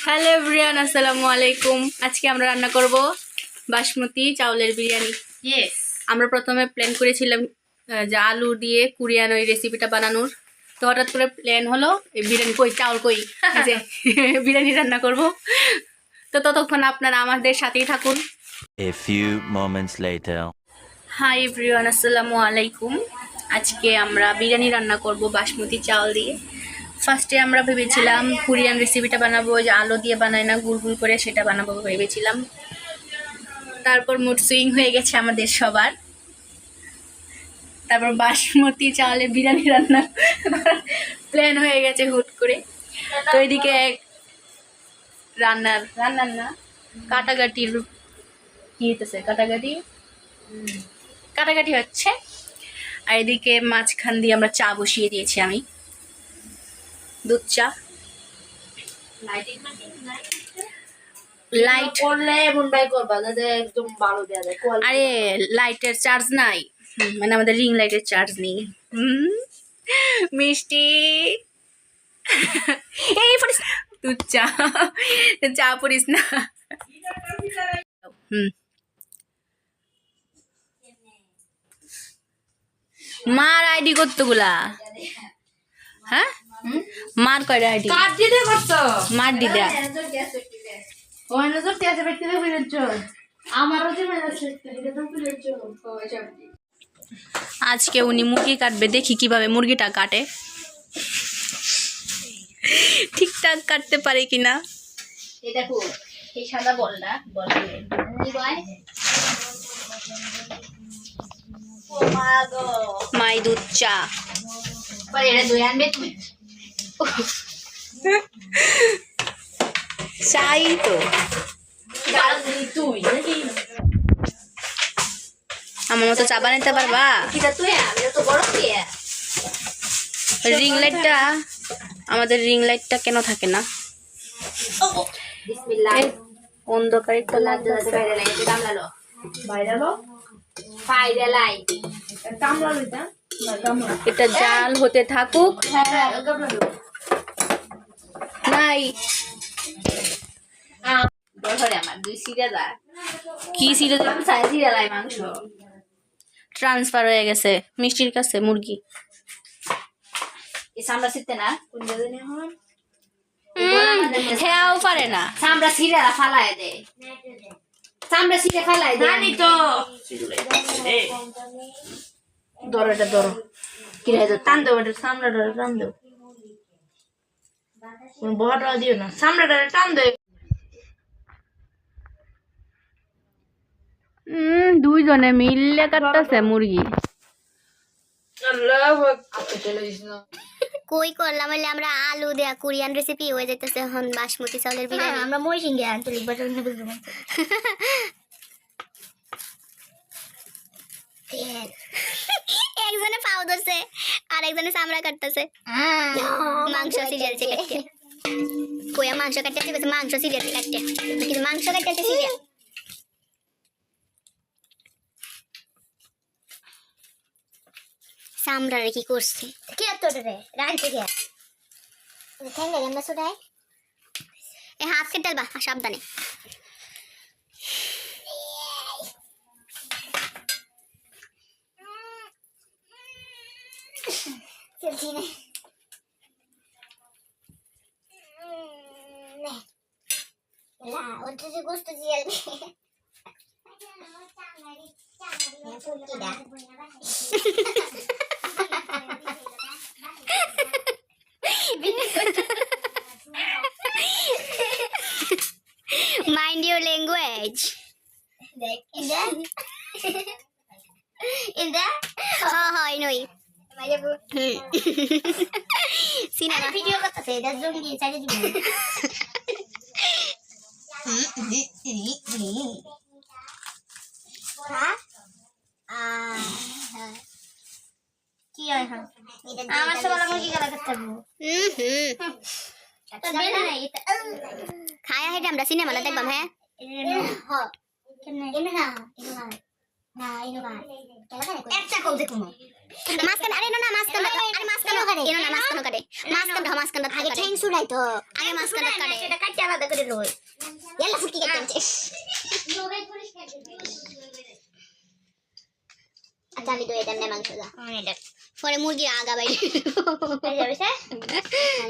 Hello everyone, আসসালামু আলাইকুম। আজকে আমরা রান্না করব বাসমতি চাউলের বিরিয়ানি। ইয়েস, আমরা প্রথমে প্ল্যান করেছিলাম যে আলু দিয়ে কোরিয়ান ওই রেসিপিটা বানানোর। তো হঠাৎ করে প্ল্যান হলো এই বিরিয়ানি কই চাউল কই এই যে বিরিয়ানি রান্না করব। তো ততক্ষণ আপনারা আমাদের সাথেই থাকুন। A few moments later. Hi everyone, আসসালামু আলাইকুম। আজকে আমরা বিরিয়ানি রান্না করব বাসমতি চাউল দিয়ে। ফার্স্টে আমরা ভেবেছিলাম কোরিয়ান রেসিপিটা বানাবো, যে আলু দিয়ে বানায় না গুল গুল করে, সেটা বানাবো ভেবেছিলাম। তারপর মুড সুইং হয়ে গেছে আমাদের সবার। তারপর বাসমতি চাউলে বিরিয়ানি রান্না প্ল্যান হয়ে গেছে হুট করে। তো এদিকে রান্নার না কাটাকাটির কি হইতেছে, কাটাকাটি হচ্ছে। আর এদিকে মাঝখান দিয়ে আমরা চা বসিয়ে দিয়েছি, আমি দুধ চা। লাইট করলে এমনটাই করবা যাতে একদম ভালো দেয়া যায়। আরে লাইটের চার্জ নাই, মানে আমাদের রিং লাইটের চার্জ নেই। মিষ্টি এই পড়িস দুধ চা, চা পড়িস না। মার আইডি কতগুলা? হ্যাঁ, মার কয়টা আইডি? কাট দিতে করছো মার দিদা ওই নজর তে আছে ব্যক্তি দেখে নিচ্ছ আমারও যে মেলা শিখতে এটা তো নিচ্ছ ওই সব আজকে উনি মুরগি কাটবে, দেখি কিভাবে মুরগিটা কাটে, ঠিকঠাক কাটতে পারে কিনা। এই দেখো এই সাদা বলটা মাই দুধ চা। এটা দুই আনবে তুই চাই তো তুই আমার মতো চা বানাইতে পারবা? কিটা তুই আমি তো বড় দিয়ে রিং লাইটটা, আমাদের রিং লাইটটা কেন থাকে না? বিসমিল্লাহ অন্ধকারে তো লাগতে বাইরে লাই এটা কামলালো বাইরে লাই কামলালো এটা জাল হতে থাকুক। হ্যাঁ কামলালো নাই ধরে আমার দুই সিটা দা কি সিরে সাইজ সিটা লাই মাংস ট্রান্সফার হয়ে গেছে মিষ্টির কাছে মুরগি। এই সামরা সিতে না কোন জায়গায় নিয়ে হন হেয়াও পারে না। সামরা সিটা ফালায় দে সামরা সিটা ফালায় দে জানি তো ধরো এটা ধরো, কি রে টান দাও এটা সামরাটা টান দাও কোন বড় দিও না সামরাটা টান দাও দুইজনে মিললে কাটতেছে মুরগি। কই করলাম হলে আমরা আলু দেয়া কোরিয়ান রেসিপি হয়ে যাইতেছে এখন বাসমতি চাউলের বিরিয়ানি। আমরা মরিসিংহে আঞ্চলিক ভাষা বুঝতে একজনে পাও ধরছে আর একজনে চামড়া কাটতেছে, মাংস সিরিয়ালছে কাটতে। কইয়া মাংস কাটতে মাংস সিরিয়ালছে কাটতে, কিন্তু মাংস কাটতে সিরিয়াল। চামড়ারে কি করছে কি এত রে রাইতে কে ঠেঙ্গা গন্ধা ছুটাই এ হাত কেটে বা সাবধানে। চলছি না না ওটা যে গোস্ত জিয়ালবে Mind your language. In there? In there? Oh, I know it. Cinema. Video kata saya dah zoom dia saja juga. Hah? কি হয় হ্যাঁ আমার সবাই মুরগি গলা করতে হবে খায়া হেটা আমরা সিনেমা দেখবাম। হ্যাঁ হ্যাঁ কেমনে না একটা কও দেখো মাসকান আরে না মাসকান আরে মাসকান কাটে এনো না মাসকান কাটে মাসকান আগে ঠ্যাং ছুড়াই তো আগে মাসকান কাটে এটা কাটতে আলাদা করে লই এলা ফুটকি কাটতে আচ্ছা আমি তো এটা না মাংস দা এটা পরে মুরগি আগা বাইরে এই যাবে স্যার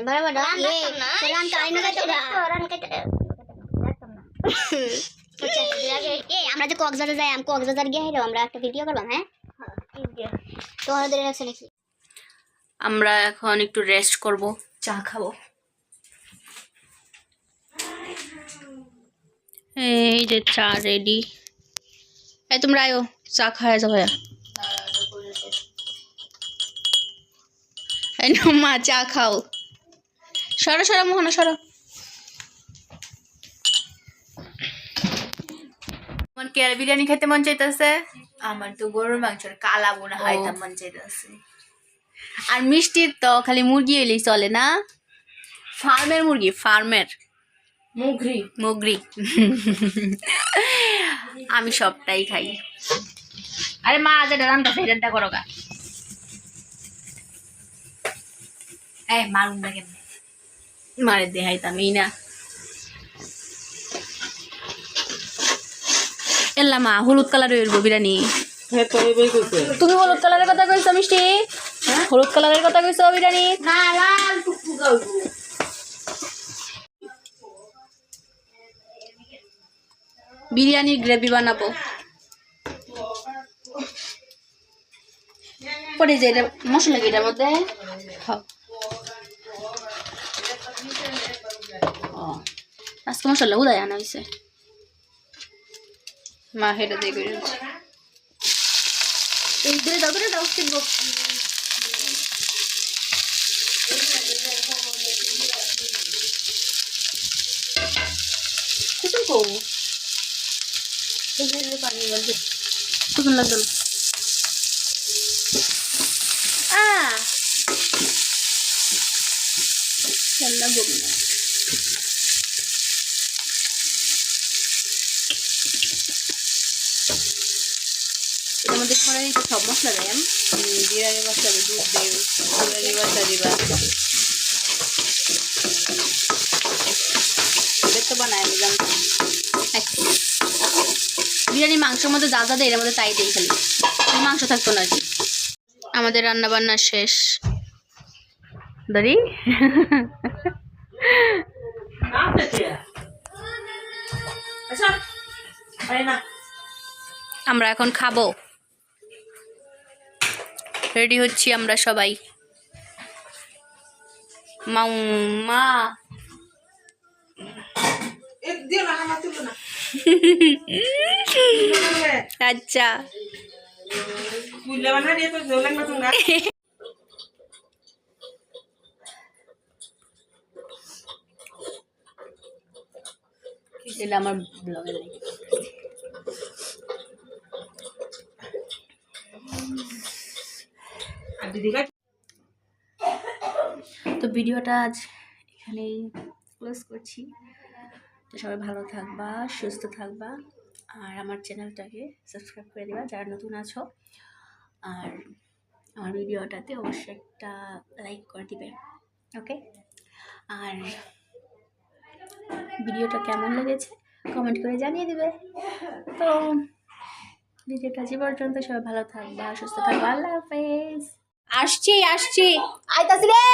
বরাবর এই রান কাই না কাটে রান কাটে এই আমরা যে কক্সবাজার যাই আমি কক্সবাজার গিয়ে হেলো আমরা একটা ভিডিও করলাম হ্যাঁ তো ওদের রাখছে নাকি আমরা এখন একটু রেস্ট করব, চা খাবো। এই যে চা রেডি। এই তোমরা আয়ো, চা খাওয়া যাও ভাইয়া। এই নাও মা, চা খাও। সরো সরো মোহনা সরো। আমার কি আর বিরিয়ানি খেতে মন চাইতেছে? আমার তো গরুর মাংসের কালা বোনা খাইতে মন চাইতেছে। আর মিষ্টির তো খালি মুরগি এলেই চলে না? ফার্মের মুরগি, ফার্মের মুগরি। আমি সবটাই খাই। আরে মা যেটা রান্না সেটা করো গা। এই মারুন না কেন? মারে দেখাইতাম এই না। এল্লা মা, হলুদ কালার হইব বিরিয়ানি। তুমি হলুদ কালারের কথা কইছো মিষ্টি? হলুদ কালারের কথা কইছো বিরিয়ানি? না লাল টুকটুকা হইব। বিরিয়ানির গ্রেভি বানাবো। পরে যে এটা মশলা কি এটার মধ্যে খাও। আজকে মশলা উদয় আনা হয়েছে। মা হেঁটে দিয়ে করে এই ধরে দাও ধরে দাও শিখবো। কুসুম কো কুসুম লাগবে না। লাগবে না। এর মধ্যে কড়াইতে সব মশলা দেয়। বিরিয়ানি মশলা দুধ দেব, বিরিয়ানি মশলা দিবা। এটা তো বানাই আমি জানতাম। বিরিয়ানি মাংসের মধ্যে যা যা দেয় এর মধ্যে তাই দেই, খালি মাংস থাকতো না আর কি। আমাদের রান্না বান্না শেষ। দাঁড়ি আমরা এখন খাবো। রেডি হচ্ছি আমরা সবাই। মা আচ্ছা এটা আমার ব্লগে নেই। তো ভিডিওটা আজ এখানেই ক্লোজ করছি। তো সবাই ভালো থাকবা, সুস্থ থাকবা, আর আমার চ্যানেলটাকে সাবস্ক্রাইব করে দেবা যারা নতুন আছো। আর আমার ভিডিওটাতে অবশ্যই একটা লাইক করে দিবে, ওকে? আর ভিডিওটা কেমন লেগেছে কমেন্ট করে জানিয়ে দিবে। তো ভিডিওটা যে পর্যন্ত সবাই ভালো থাকবা, সুস্থ থাকবা। আল্লাহ হাফেজ। আসছি আইতাছি রে।